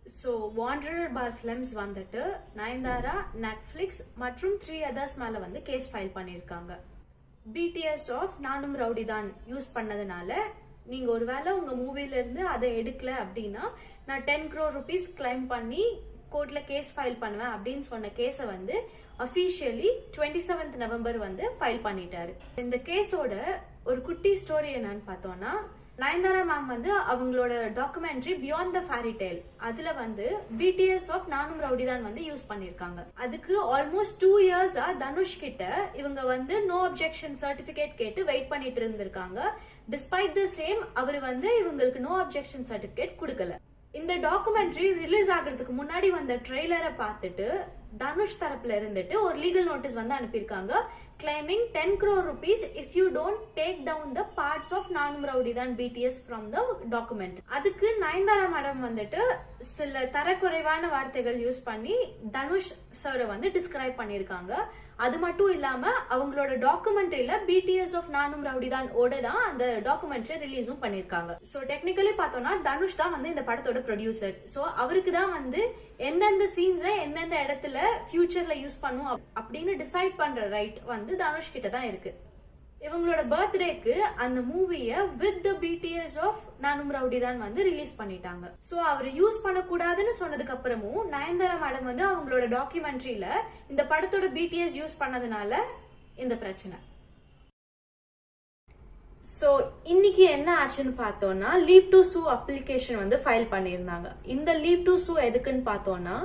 So வாண்டரர் பார் films வந்துட்டு Nayanthara, Netflix மற்றும் 3 others மேல வந்து கேஸ் ஃபைல் பண்ணியிருக்காங்க. பிடிஎஸ் ஆஃப் நானும் ரவுடி தான் யூஸ் பண்ணதுனால நீங்க ஒருவேளை உங்க மூவில இருந்து அதை எடுக்கல அப்படின்னா நான் 10 crore rupees கிளைம் பண்ணி கோர்ட்ல கேஸ் ஃபைல் பண்ணுவேன் அப்படின்னு சொன்ன கேஸை வந்து அஃபிஷியலி 27th November வந்து ஃபைல் பண்ணிட்டாரு. இந்த கேஸோட ஒரு குட்டி ஸ்டோரி என்னன்னு பார்த்தோம்னா, நயன்தாரா மேம் வந்து அவங்களோட documentary beyond the fairy tale அதுல வந்து பிடிஎஸ் ஆஃப் நானும் ரவுடி தான் வந்து யூஸ் பண்ணிருக்காங்க. அதுக்கு ஆல்மோஸ்ட் 2 years-ஆ தனுஷ் கிட்ட இவங்க வந்து நோ அப்ஜெக்ஷன் சர்டிபிகேட் கேட்டு வெயிட் பண்ணிட்டு இருந்திருக்காங்க. டிஸ்பைட் த சேம் அவர் வந்து இவங்களுக்கு நோ அப்ஜெக்ஷன் சர்டிபிகேட் கொடுக்கல. இந்த டாக்குமெண்ட்ரி ரிலீஸ் ஆகிறதுக்கு முன்னாடி வந்த ட்ரெய்லரை பார்த்துட்டு தனுஷ் தரப்புல இருந்துட்டு ஒரு லீகல் நோட்டீஸ் வந்து அனுப்பியிருக்காங்க. claiming 10 crore rupees if you don't take down the parts of நானும் ரவுடி தான் BTS from the document. அதுக்கு நயன்தாரா மேடம் வந்துட்டு சில தரக்குறைவான வார்த்தைகள் யூஸ் பண்ணி தனுஷ் சாரை வந்து டிஸ்கிரைப் பண்ணியிருக்காங்க. அது மட்டும் இல்லாம அவங்களோட டாக்குமெண்ட்ரியில பிடிஎஸ் ஆஃப் நானும் ரவுடி தான் ஓட தான் அந்த டாக்குமெண்ட்ரி ரிலீஸும் பண்ணிருக்காங்க. சோ டெக்னிக்கலி பார்த்தோம்னா தனுஷ் தான் வந்து இந்த படத்தோட ப்ரொடியூசர். சோ அவருக்கு தான் வந்து எந்தெந்த சீன்ஸை எந்தெந்த இடத்துல ஃபியூச்சர்ல யூஸ் பண்ணும் அப்படின்னு டிசைட் பண்ற ரைட் வந்து தனுஷ் கிட்ட தான் இருக்கு. இவங்களோட பர்த்டேக்கு அந்த மூவிய வித் த பிடிஎஸ் ஆஃப் நானும் ரவுடி தான் வந்து ரிலீஸ் பண்ணிட்டாங்க. சோ அவர் யூஸ் பண்ணக்கூடாதுன்னு சொன்னதுக்கு அப்புறமும் நயன்தாரா மேடம் வந்து அவங்களோட டாக்குமெண்ட்ரியில இந்த படத்தோட பிடிஎஸ் யூஸ் பண்ணதுனால இந்த பிரச்சனை. சோ இன்னைக்கு என்ன ஆச்சுன்னு பார்த்தோம்னா, லீவ் டு சூ அப்ளிகேஷன் வந்து ஃபைல் பண்ணியிருந்தாங்க. இந்த லீவ் டு சூ எதுக்குன்னு பார்த்தோம்னா,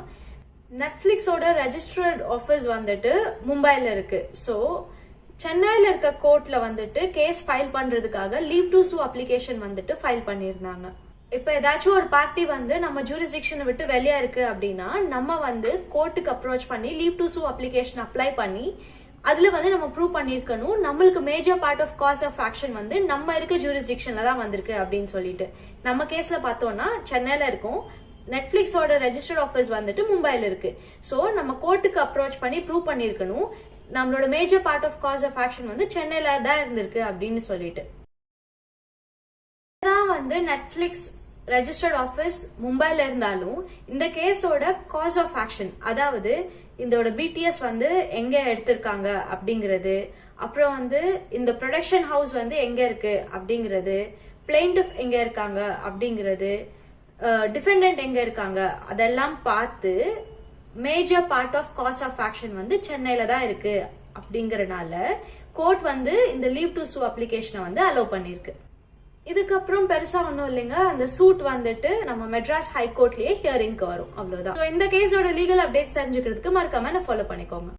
நெட்ஃபிளிக்ஸோட ரெஜிஸ்டர்ட் ஆஃபீஸ் வந்துட்டு மும்பைல இருக்கு. சோ சென்னையில இருக்க கோர்ட்ல வந்துட்டு கேஸ் ஃபைல் பண்றதுக்காக லீவ் டு சூ அப்ளிகேஷன் வந்துட்டு ஃபைல் பண்ணிருந்தாங்க. இப்ப ஏதாச்சும் ஒரு பார்ட்டி வந்து நம்ம ஜூரிஸ்டிக்ஷனை விட்டு வெளியே இருக்கு அப்படின்னா நம்ம வந்து கோர்ட்டுக்கு அப்ரோச் பண்ணி leave to sue application apply பண்ணி அதுல வந்து நம்ம ப்ரூவ் பண்ணிருக்கணும் நம்மளுக்கு major part of cause of action வந்து நம்ம இருக்க ஜூரிஸ்டிக்ஷன்ல தான் வந்திருக்கு அப்படின்னு சொல்லிட்டு. நம்ம கேஸ்ல பார்த்தோம்னா சென்னையில இருக்கும், நெட்ஃபிளிக்ஸோட ரெஜிஸ்டர்ட் ஆஃபீஸ் வந்துட்டு மும்பைல இருக்கு. சோ நம்ம கோர்ட்டுக்கு அப்ரோச் பண்ணி ப்ரூவ் பண்ணிருக்கணும் நம்மளோட major part of cause of action வந்து சென்னையில தான் இருந்திருக்கு அப்படின்னு சொல்லிட்டு. வந்து நெட்ஃபிளிக்ஸ் ரெஜிஸ்டர்ட் ஆஃபீஸ் மும்பைல இருந்தாலும் இந்த கேஸோட காஸ் ஆஃப் ஆக்ஷன், அதாவது இதோட பிடிஎஸ் வந்து எங்க எடுத்திருக்காங்க அப்படிங்கிறது, அப்புறம் வந்து இந்த ப்ரொடக்ஷன் ஹவுஸ் வந்து எங்க இருக்கு அப்படிங்கிறது, பிளெயின்டிஃப் எங்க இருக்காங்க அப்படிங்கிறது, டிஃபெண்டன்ட் எங்க இருக்காங்க அதெல்லாம் பார்த்து major part of cause of action வந்து சென்னையில தான் இருக்கு அப்படிங்கறனால கோர்ட் வந்து இந்த லீவ் டு சூ அப்ளிகேஷனை வந்து அலோவ் பண்ணிருக்கு. இதுக்கப்புறம் பெருசா ஒன்றும் இல்லைங்க, அந்த சூட் வந்துட்டு நம்ம மெட்ராஸ் ஹைகோர்ட்லயே ஹியரிங்க்கு வரும், அவ்வளவுதான். இந்த கேஸோட லீகல் அப்டேட்ஸ் தெரிஞ்சுக்கிறதுக்கு மறக்காம ஃபாலோ பண்ணிக்கோங்க.